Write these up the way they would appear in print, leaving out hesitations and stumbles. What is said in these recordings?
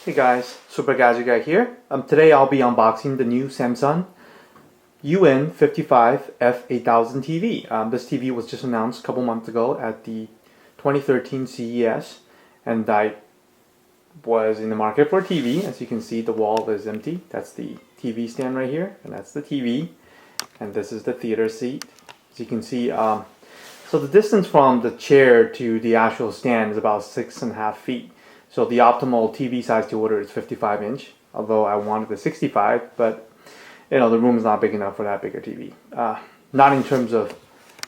Hey guys, Super Gadget Guy here. Today I'll be unboxing the new Samsung UN55F8000 TV. This TV was just announced a couple months ago at the 2013 CES, and I was in the market for a TV. As you can see, the wall is empty. That's the TV stand right here, and that's the TV, and this is the theater seat. As you can see, so the distance from the chair to the actual stand is about 6.5 feet. So the optimal TV size to order is 55 inch, although I wanted the 65, but the room is not big enough for that bigger TV. Not in terms of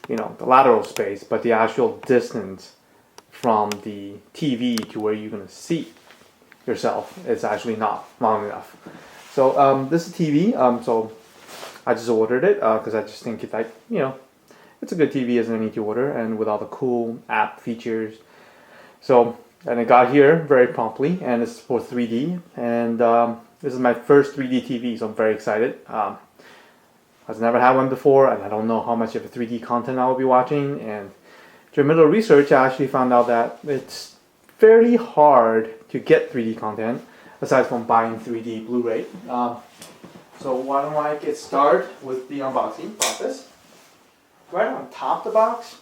the lateral space, but the actual distance from the TV to where you're going to seat yourself is actually not long enough. So this is TV. So I just ordered it because I just think it's like it's a good TV as any to order, and with all the cool app features. And it got here very promptly, and it's for 3D, and this is my first 3D TV, so I'm very excited. I've never had one before, and I don't know how much of a 3D content I will be watching, and during middle research I actually found out that it's fairly hard to get 3D content, aside from buying 3D Blu-ray. So why don't I get started with the unboxing process. Right on top of the box,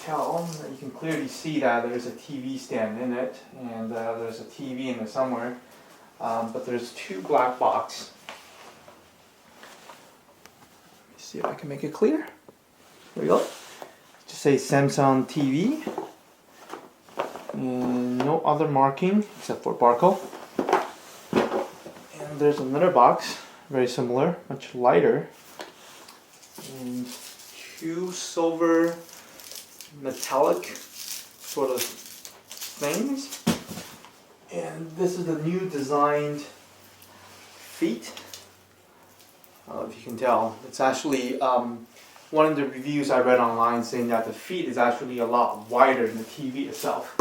you can clearly see that there's a TV stand in it, and there's a TV in there somewhere, but there's two black boxes. Let me see if I can make it clear. Here we go. Just say Samsung TV, and no other marking except for barcode. And there's another box, very similar, much lighter, and two silver metallic sort of things, and this is the new designed feet. I don't know if you can tell, it's actually one of the reviews I read online saying that the feet is actually a lot wider than the TV itself,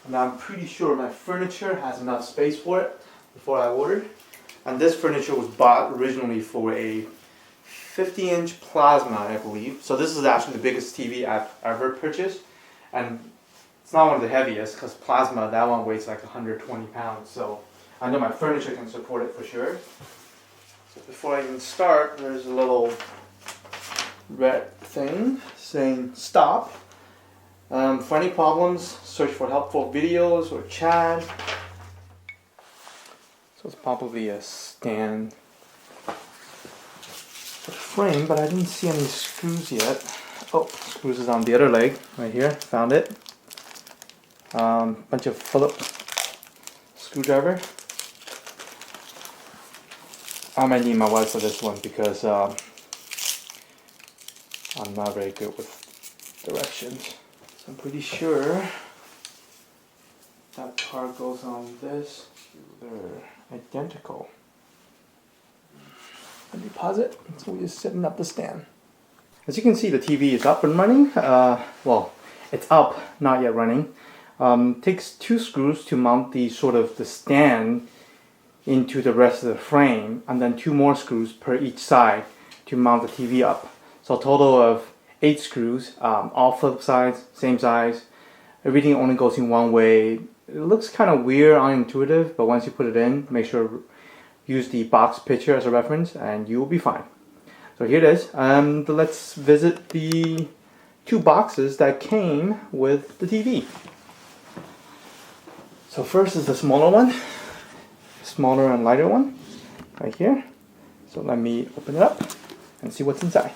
and I'm pretty sure my furniture has enough space for it before I ordered. And this furniture was bought originally for a 50-inch plasma, I believe. So this is actually the biggest TV I've ever purchased, and it's not one of the heaviest because plasma, that one weighs like 120 pounds. So I know my furniture can support it for sure. So before I even start, there's a little red thing saying stop. For any problems, search for helpful videos or chat. So it's probably a stand frame, but I didn't see any screws yet. Oh, screws is on the other leg right here. Found it. Bunch of Phillips screwdriver. I might need my wife for this one because I'm not very good with directions. So I'm pretty sure that part goes on this. They're identical. Let me pause it. So we're just setting up the stand. As you can see, the TV is up and running. Well, it's up, not yet running. Takes two screws to mount the stand into the rest of the frame, and then two more screws per each side to mount the TV up. So a total of 8 screws, all flip sides, same size. Everything only goes in one way. It looks kind of weird, unintuitive, but once you put it in, make sure use the box picture as a reference and you will be fine. So here it is. Let's visit the two boxes that came with the TV. So first is the smaller one, smaller and lighter one right here. So let me open it up and see what's inside.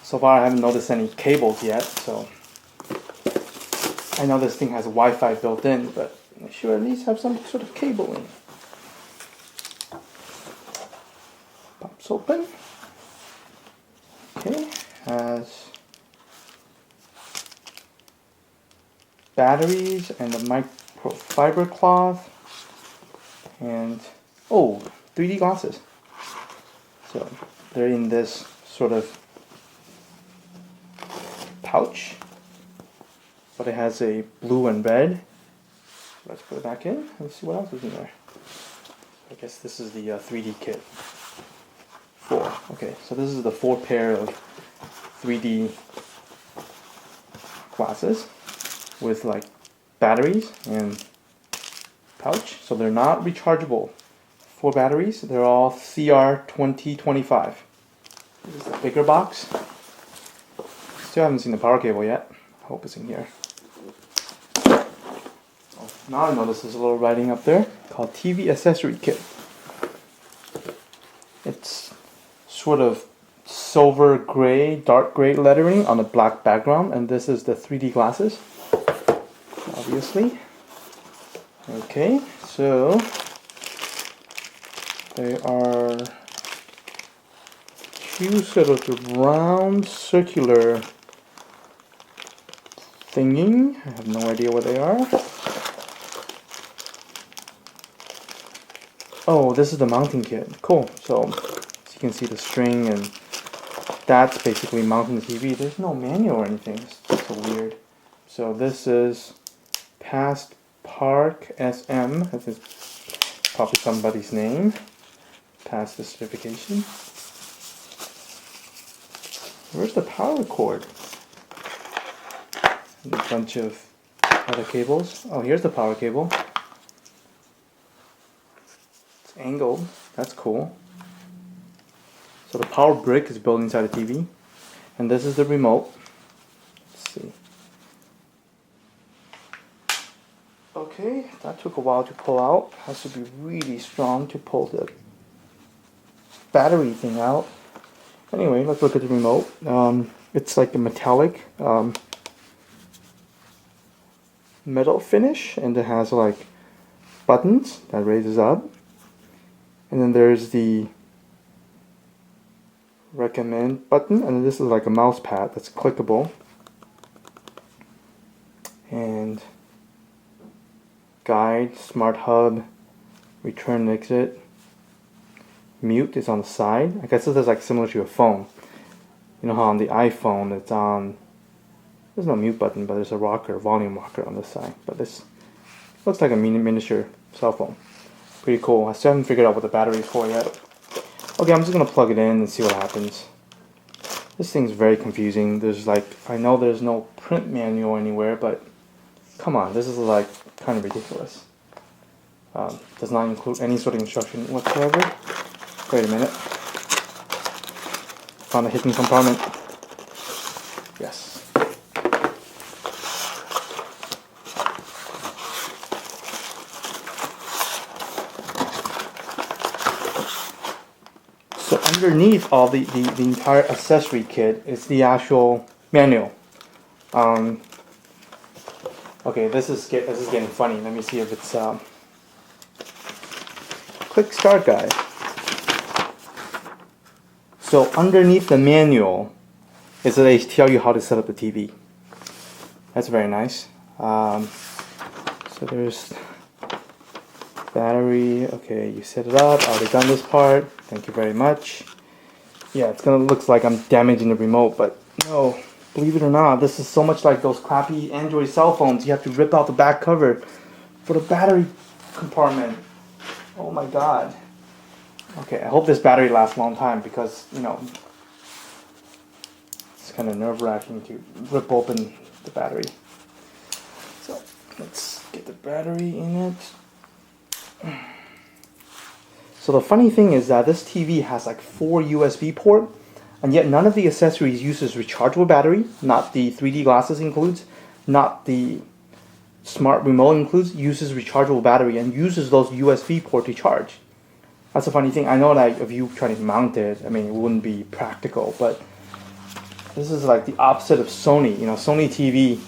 So far I haven't noticed any cables yet, so I know this thing has Wi-Fi built in, but I should at least have some sort of cabling. Pops open. Okay, has batteries and a microfiber cloth, and 3D glasses. So they're in this sort of pouch, but it has a blue and red. Let's put it back in. Let's see what else is in there. I guess this is the 3D kit. 4. Okay, so this is the 4 pair of 3D glasses with like batteries and pouch, so they're not rechargeable. 4 batteries, they're all CR2025. This is the bigger box. Still haven't seen the power cable yet. I hope it's in here. Oh, now I notice there's a little writing up there called TV Accessory Kit. It's sort of silver gray, dark gray lettering on a black background, and this is the 3D glasses, obviously. Okay, so they are 2 sort of round circular thingy. I have no idea what they are. Oh, this is the mounting kit. Cool. So, as you can see the string, and that's basically mounting the TV. There's no manual or anything. It's so weird. So this is Past Park SM. That is probably somebody's name. Passed the certification. Where's the power cord? And a bunch of other cables. Oh, here's the power cable. It's angled. That's cool. So the power brick is built inside the TV. And this is the remote. Let's see. Okay, that took a while to pull out. Has to be really strong to pull the battery thing out. Anyway, let's look at the remote. It's like a metallic metal finish, and it has like buttons that raises up. And then there's the recommend button, and this is like a mouse pad that's clickable. And guide, smart hub, return and exit. Mute is on the side. I guess this is like similar to your phone. You know how on the iPhone it's on, there's no mute button, but there's a rocker, volume rocker on this side. But this looks like a miniature cell phone. Pretty cool. I still haven't figured out what the battery is for yet. Okay, I'm just gonna plug it in and see what happens. This thing's very confusing. There's like, I know there's no print manual anywhere, but come on, this is like kind of ridiculous. Does not include any sort of instruction whatsoever. Wait a minute. Found a hidden compartment. Yes. So underneath all the entire accessory kit is the actual manual. Okay, this is getting funny. Let me see if it's quick start guide. So underneath the manual is that they tell you how to set up the TV. That's very nice. So there's battery. Okay, you set it up. Already done this part. Thank you very much. Yeah, it's gonna look like I'm damaging the remote, but no. Believe it or not, this is so much like those crappy Android cell phones. You have to rip out the back cover for the battery compartment. Oh my god. Okay, I hope this battery lasts a long time because, you know, it's kind of nerve-wracking to rip open the battery. So, let's get the battery in it. So the funny thing is that this TV has like 4 USB ports, and yet none of the accessories uses rechargeable battery. Not the 3D glasses includes, not the smart remote includes, uses rechargeable battery and uses those USB ports to charge. That's a funny thing. I know that if you try to mount it, I mean, it wouldn't be practical, but this is like the opposite of Sony. You know, Sony TV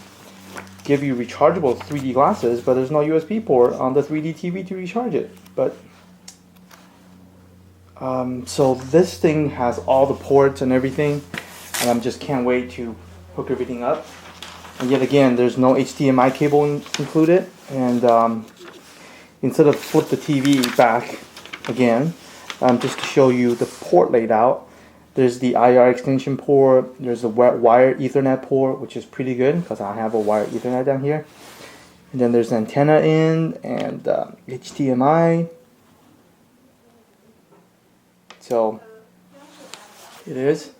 give you rechargeable 3D glasses, but there's no USB port on the 3D TV to recharge it. But so this thing has all the ports and everything, and I just can't wait to hook everything up. And yet again, there's no HDMI cable included, and instead of flip the TV back again, just to show you the port laid out, there's the IR extension port, there's the wired Ethernet port, which is pretty good because I have a wired Ethernet down here, and then there's the antenna in, and HDMI. So it is.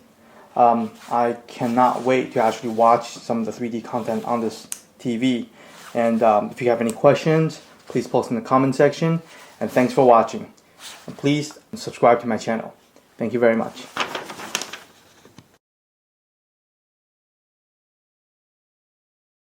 I cannot wait to actually watch some of the 3D content on this TV. And if you have any questions, please post in the comment section. And thanks for watching. And please subscribe to my channel. Thank you very much.